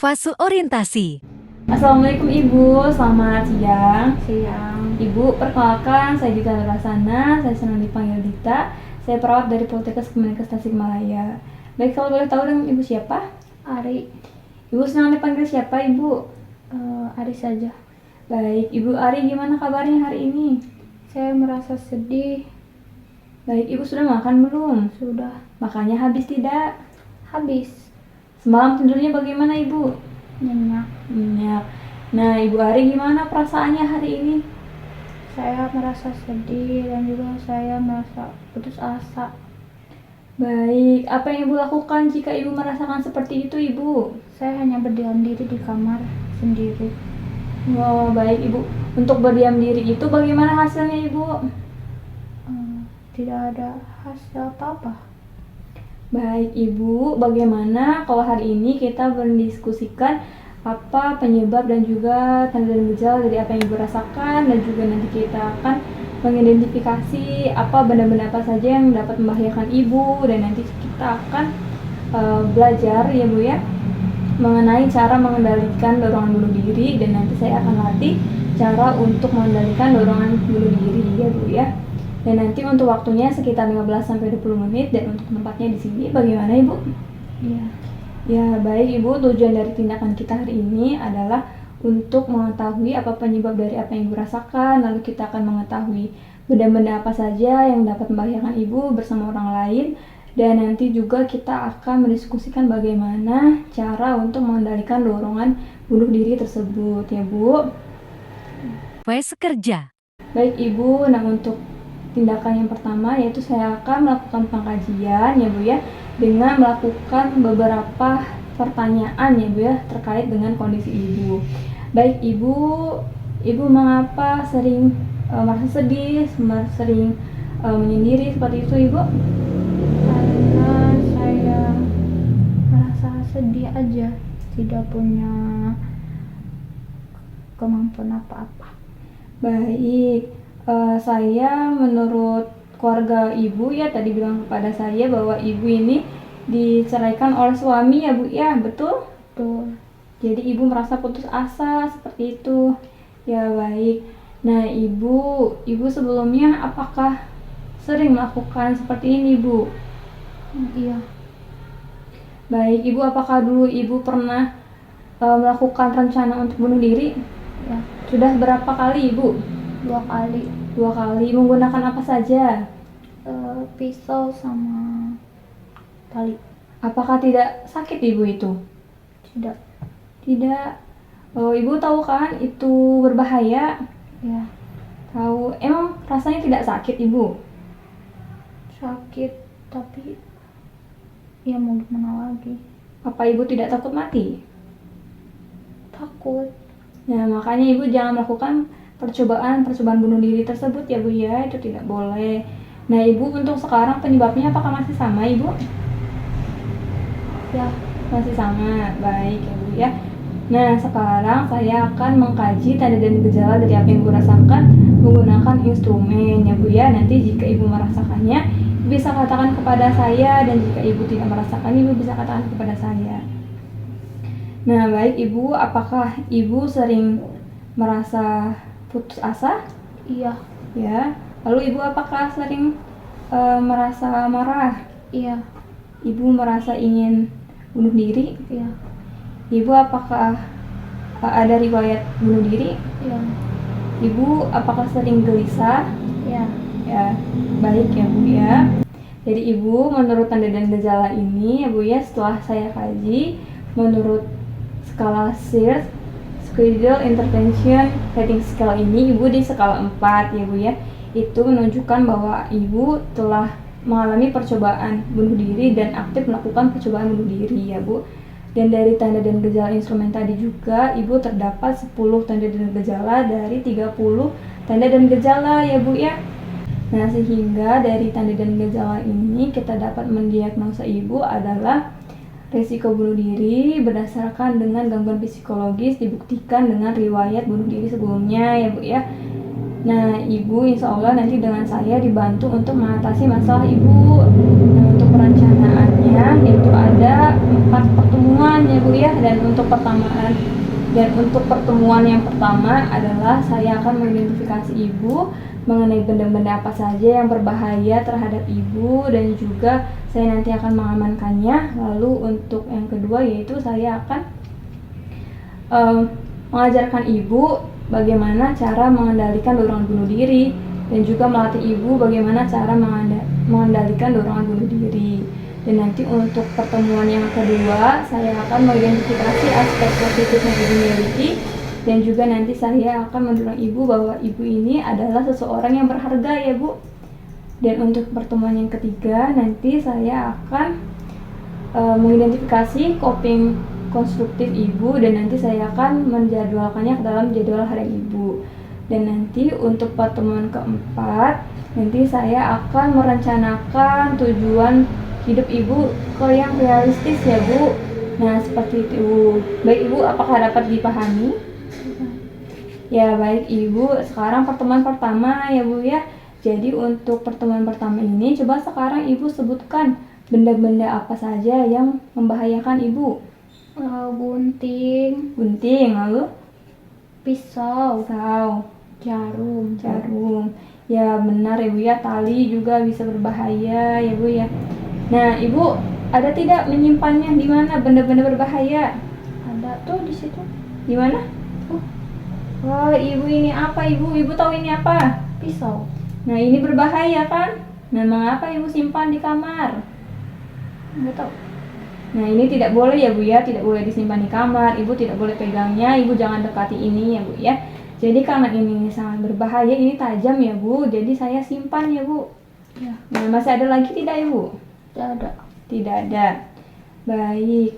Fase orientasi. Assalamualaikum Ibu, selamat siang. Siang. Ibu, perkenalkan saya Dita Nurasana, saya senang dipanggil Dita. Saya perawat dari Poltekkes Kemenkes Tasikmalaya. Baik, kalau boleh tahu dengan Ibu siapa? Ari. Ibu senang dipanggil siapa Ibu? Ari saja. Baik, Ibu Ari gimana kabarnya hari ini? Saya merasa sedih. Baik, Ibu sudah makan belum? Sudah. Makannya habis tidak? Habis. Semalam tidurnya bagaimana Ibu? Nyenyak. Nyenyak. Nah, Ibu Ari gimana perasaannya hari ini? Saya merasa sedih dan juga saya merasa putus asa. Baik, apa yang Ibu lakukan jika Ibu merasakan seperti itu Ibu? Saya hanya berdiam diri di kamar sendiri. Wah, baik Ibu. Untuk berdiam diri itu bagaimana hasilnya Ibu? Tidak ada hasil apa-apa. Baik Ibu, bagaimana kalau hari ini kita mendiskusikan apa penyebab dan juga tanda dan gejala dari apa yang Ibu rasakan, dan juga nanti kita akan mengidentifikasi apa benda-benda apa saja yang dapat membahayakan Ibu, dan nanti kita akan belajar ya Bu ya mengenai cara mengendalikan dorongan bunuh diri, dan nanti saya akan latih cara untuk mengendalikan dorongan bunuh diri ya Bu ya. Dan nanti untuk waktunya sekitar 15-20 menit, dan untuk tempatnya di sini bagaimana Ibu? Iya. Ya, baik Ibu, tujuan dari tindakan kita hari ini adalah untuk mengetahui apa penyebab dari apa yang Ibu rasakan, lalu kita akan mengetahui benda-benda apa saja yang dapat membahayakan Ibu bersama orang lain, dan nanti juga kita akan mendiskusikan bagaimana cara untuk mengendalikan dorongan bunuh diri tersebut ya Bu. Fase kerja. Baik Ibu, nah untuk tindakan yang pertama yaitu saya akan melakukan pengkajian ya Bu ya, dengan melakukan beberapa pertanyaan ya Bu ya terkait dengan kondisi Ibu. Baik Ibu mengapa sering merasa sedih, sering menyendiri seperti itu Ibu? Karena saya merasa sedih aja, tidak punya kemampuan apa-apa. Baik, saya menurut keluarga Ibu ya tadi bilang kepada saya bahwa Ibu ini diceraikan oleh suami ya Bu ya, betul? Betul. Jadi Ibu merasa putus asa seperti itu. Ya baik. Nah Ibu sebelumnya apakah sering melakukan seperti ini Bu? Iya. Baik, Ibu apakah dulu Ibu pernah melakukan rencana untuk bunuh diri? Ya. Sudah berapa kali Ibu? 2 kali. 2 kali. Menggunakan apa saja? Pisau sama tali. Apakah tidak sakit Ibu itu? Tidak. Tidak. Oh, Ibu tahu kan itu berbahaya? Ya. Tahu. Emang rasanya tidak sakit Ibu? Sakit, tapi ya mau gimana lagi. Apa Ibu tidak takut mati? Takut. Nah, makanya Ibu jangan melakukan percobaan bunuh diri tersebut ya Bu ya, itu tidak boleh. Nah Ibu untuk sekarang penyebabnya apakah masih sama Ibu? Ya. Masih sama, baik ya Bu ya. Nah sekarang saya akan mengkaji tanda dan gejala dari apa yang Ibu rasakan menggunakan instrumen ya Bu ya. Nanti jika Ibu merasakannya bisa katakan kepada saya, dan jika Ibu tidak merasakannya Ibu bisa katakan kepada saya. Nah baik Ibu, apakah Ibu sering merasa putus asa? Iya. Ya. Lalu Ibu apakah sering merasa marah? Iya. Ibu merasa ingin bunuh diri? Iya. Ibu apakah ada riwayat bunuh diri? Iya. Ibu apakah sering gelisah? Iya. Ya, baik ya Bu ya. Jadi Ibu menurut tanda dan gejala ini ya Bu ya, setelah saya kaji menurut skala SIRS, Schedule Intervention Rating Scale ini, Ibu di skala 4 ya Bu ya. Itu menunjukkan bahwa Ibu telah mengalami percobaan bunuh diri dan aktif melakukan percobaan bunuh diri ya Bu. Dan dari tanda dan gejala instrumen tadi juga Ibu terdapat 10 tanda dan gejala dari 30 tanda dan gejala ya Bu ya. Nah, sehingga dari tanda dan gejala ini kita dapat mendiagnosa Ibu adalah risiko bunuh diri berdasarkan dengan gangguan psikologis dibuktikan dengan riwayat bunuh diri sebelumnya ya Bu ya. Nah, ibu insya Allah nanti dengan saya dibantu untuk mengatasi masalah ibu. Nah, untuk perencanaannya yaitu ada 4 pertemuan ya bu ya, dan untuk pertemuan yang pertama adalah saya akan mengidentifikasi ibu mengenai benda-benda apa saja yang berbahaya terhadap ibu, dan juga saya nanti akan mengamankannya. Lalu untuk yang kedua yaitu saya akan mengajarkan ibu bagaimana cara mengendalikan dorongan bunuh diri, dan juga melatih ibu bagaimana cara mengendalikan dorongan bunuh diri. Dan nanti untuk pertemuan yang kedua saya akan mengidentifikasi aspek positif yang ibu miliki, dan juga nanti saya akan mendorong ibu bahwa ibu ini adalah seseorang yang berharga ya bu. Dan untuk pertemuan yang ketiga nanti saya akan mengidentifikasi coping konstruktif ibu, dan nanti saya akan menjadwalkannya ke dalam jadwal harian ibu. Dan nanti untuk pertemuan keempat nanti saya akan merencanakan tujuan hidup ibu ke yang realistis ya bu. Nah seperti itu. Baik ibu, apakah dapat dipahami? Ya baik ibu, sekarang pertemuan pertama ya bu ya. Jadi untuk pertemuan pertama ini coba sekarang ibu sebutkan benda-benda apa saja yang membahayakan ibu. Gunting, Lalu pisau, jarum. Ya benar ya bu ya, tali juga bisa berbahaya ya bu ya. Nah ibu ada tidak menyimpannya di mana benda-benda berbahaya? Ada tuh di situ. Di mana? Wah ibu, ini apa ibu? Ibu tahu ini apa? Pisau. Nah ini berbahaya kan? Nah mengapa ibu simpan di kamar? Nggak tahu. Nah ini tidak boleh ya bu ya, tidak boleh disimpan di kamar. Ibu tidak boleh pegangnya, ibu jangan dekati ini ya bu ya. Jadi karena ini sangat berbahaya, ini tajam ya bu, jadi saya simpan ya bu. Ya. Nah masih ada lagi tidak ibu? Tidak ada. Tidak ada. Baik.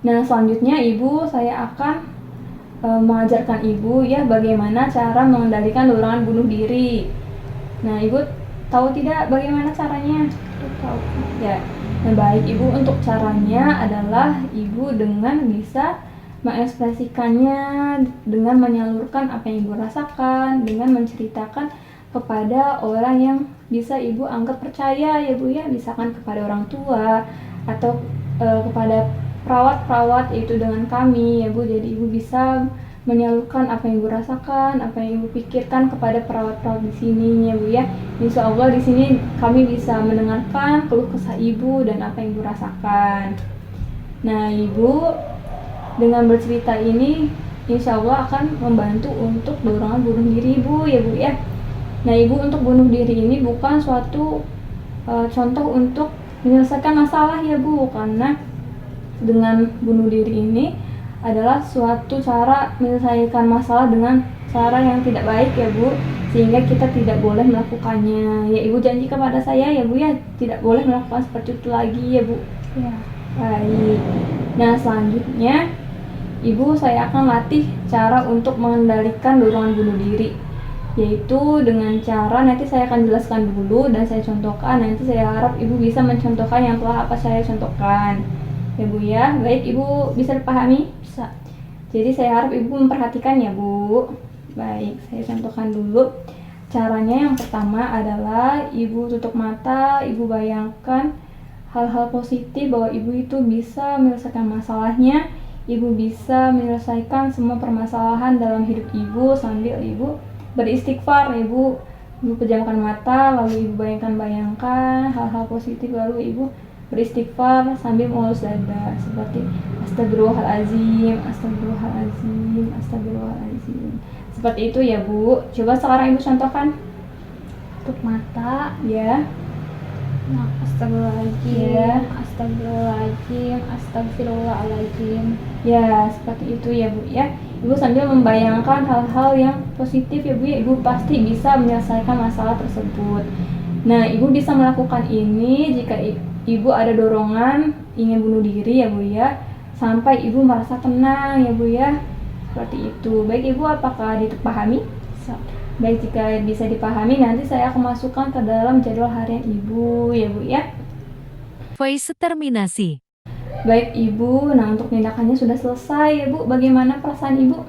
Nah selanjutnya ibu, saya akan mengajarkan ibu ya bagaimana cara mengendalikan dorongan bunuh diri. Nah ibu tahu tidak bagaimana caranya? Tahu. Ya. Nah baik ibu, untuk caranya adalah ibu dengan bisa mengekspresikannya, dengan menyalurkan apa yang ibu rasakan, dengan menceritakan kepada orang yang bisa ibu anggap percaya ya bu ya, misalkan kepada orang tua atau kepada perawat-perawat, yaitu dengan kami ya bu. Jadi ibu bisa menyalurkan apa yang ibu rasakan, apa yang ibu pikirkan kepada perawat-perawat di sini ya bu ya. Insya Allah di sini kami bisa mendengarkan keluh kesah ibu dan apa yang ibu rasakan. Nah ibu dengan bercerita ini insya Allah akan membantu untuk dorongan bunuh diri ibu ya bu ya. Nah ibu, untuk bunuh diri ini bukan suatu contoh untuk menyelesaikan masalah ya bu, karena dengan bunuh diri ini adalah suatu cara menyelesaikan masalah dengan cara yang tidak baik ya bu, sehingga kita tidak boleh melakukannya. Ya ibu janji kepada saya ya bu ya, tidak boleh melakukan seperti itu lagi ya bu. Ya. Baik. Nah selanjutnya ibu, saya akan latih cara untuk mengendalikan dorongan bunuh diri, yaitu dengan cara nanti saya akan jelaskan dulu dan saya contohkan. Nanti saya harap ibu bisa mencontohkan yang telah apa saya contohkan ya bu ya. Baik ibu, bisa dipahami? Bisa. Jadi saya harap ibu memperhatikan ya bu. Baik, saya contohkan dulu. Caranya yang pertama adalah ibu tutup mata, ibu bayangkan hal-hal positif bahwa ibu itu bisa menyelesaikan masalahnya, ibu bisa menyelesaikan semua permasalahan dalam hidup ibu sambil ibu beristighfar. Ibu pejamkan mata, lalu ibu bayangkan hal-hal positif, lalu ibu beristighfar sambil mengelus dada seperti astagfirullahaladzim, astagfirullahaladzim, astagfirullahaladzim. Seperti itu ya bu. Coba sekarang ibu contohkan. Tutup mata. Ya. Nah, astagfirullahaladzim, Ya. astagfirullahaladzim, astagfirullahaladzim. Ya, seperti itu ya bu ya. Ibu sambil membayangkan hal-hal yang positif ya bu ya, ibu pasti bisa menyelesaikan masalah tersebut. Nah, ibu bisa melakukan ini jika ibu ada dorongan ingin bunuh diri ya bu ya, sampai ibu merasa tenang ya bu ya. Seperti itu. Baik ibu, apakah dipahami? Bisa. Baik, jika bisa dipahami nanti saya akan masukkan ke dalam jadwal harian ibu ya bu ya. Voice terminasi. Baik ibu, nah untuk tindakannya sudah selesai ya bu. Bagaimana perasaan ibu?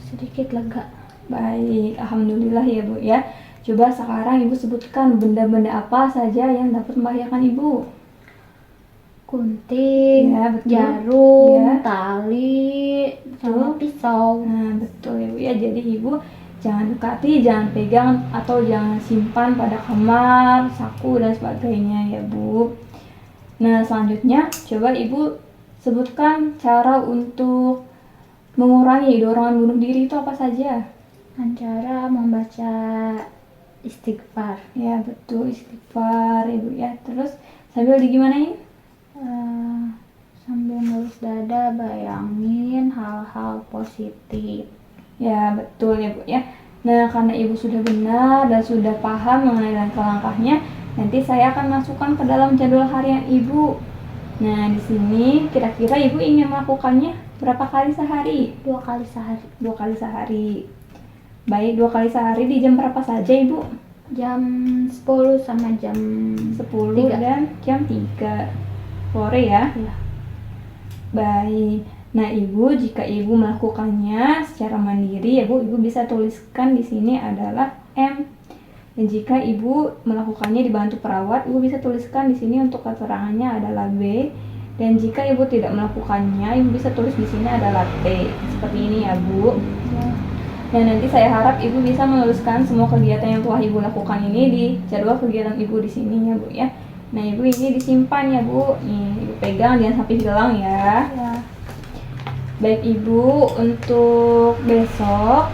Sedikit lega. Baik, alhamdulillah ya Bu ya. Coba sekarang Ibu sebutkan benda-benda apa saja yang dapat membahayakan Ibu. Gunting, Ya, betul. jarum, Ya. tali, sama Betul. pisau. Nah, betul ya Bu ya. Jadi Ibu jangan dekati, jangan pegang atau jangan simpan pada kamar, saku dan sebagainya ya Bu. Nah, selanjutnya coba Ibu sebutkan cara untuk mengurangi dorongan bunuh diri itu apa saja? Dengan cara membaca istighfar. Ya, betul, istighfar ya Bu ya. Terus sambil digimanain? Sambil ngelus dada, bayangin hal-hal positif. Ya, betul ya Bu ya. Nah, karena Ibu sudah benar dan sudah paham mengenai langkah-langkahnya, nanti saya akan masukkan ke dalam jadwal harian Ibu. Nah, di sini kira-kira Ibu ingin melakukannya berapa kali sehari? 2 kali sehari. 2 kali sehari. Baik, 2 kali sehari di jam berapa saja Ibu? Jam 10 sama jam 10 3. dan jam 3 sore ya? Ya. Baik. Nah, Ibu, jika Ibu melakukannya secara mandiri ya Bu, Ibu bisa tuliskan di sini adalah M. Dan jika Ibu melakukannya dibantu perawat, Ibu bisa tuliskan di sini untuk keterangannya adalah B. Dan jika Ibu tidak melakukannya, Ibu bisa tulis di sini adalah T. Seperti ini ya Bu. Ya. Dan nanti saya harap Ibu bisa menuliskan semua kegiatan yang telah Ibu lakukan ini di jadwal kegiatan Ibu di sini ya Bu ya. Nah, Ibu ini disimpan ya Bu. Nih, Ibu pegang jangan sampai hilang ya. Ya. Baik Ibu, untuk besok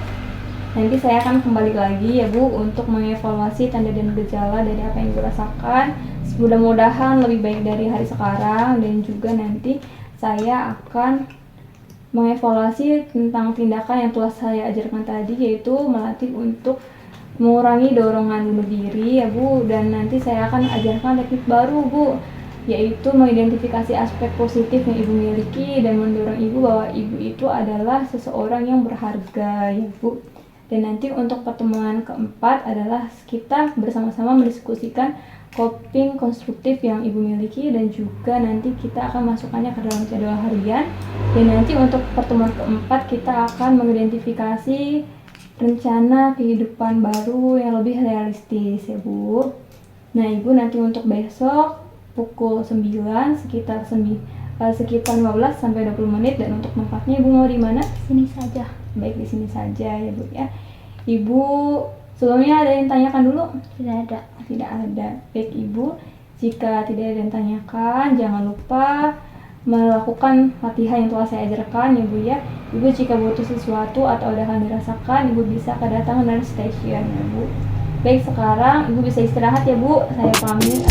nanti saya akan kembali lagi ya Bu untuk mengevaluasi tanda dan gejala dari apa yang Ibu rasakan. Mudah-mudahan lebih baik dari hari sekarang, dan juga nanti saya akan mengevaluasi tentang tindakan yang telah saya ajarkan tadi, yaitu melatih untuk mengurangi dorongan bunuh diri ya Bu. Dan nanti saya akan ajarkan teknik baru Bu, yaitu mengidentifikasi aspek positif yang Ibu miliki dan mendorong Ibu bahwa Ibu itu adalah seseorang yang berharga ya Bu. Dan nanti untuk pertemuan keempat adalah kita bersama-sama mendiskusikan coping konstruktif yang Ibu miliki, dan juga nanti kita akan masukkannya ke dalam jadwal harian. Dan nanti untuk pertemuan keempat kita akan mengidentifikasi rencana kehidupan baru yang lebih realistis ya Bu. Nah Ibu, nanti untuk besok pukul 9 sekitar 15 sampai 20 menit, dan untuk tempatnya Ibu mau di mana? Sini saja. Baik, di sini saja ya Bu ya. Ibu, sebelumnya ada yang tanyakan dulu? Tidak ada. Tidak ada. Baik Ibu, jika tidak ada yang tanyakan, jangan lupa melakukan latihan yang telah saya ajarkan ya Bu ya. Ibu jika butuh sesuatu atau ada hal dirasakan, Ibu bisa kedatangan dari stasiun ya Bu. Baik, sekarang Ibu bisa istirahat ya Bu. Saya pamit.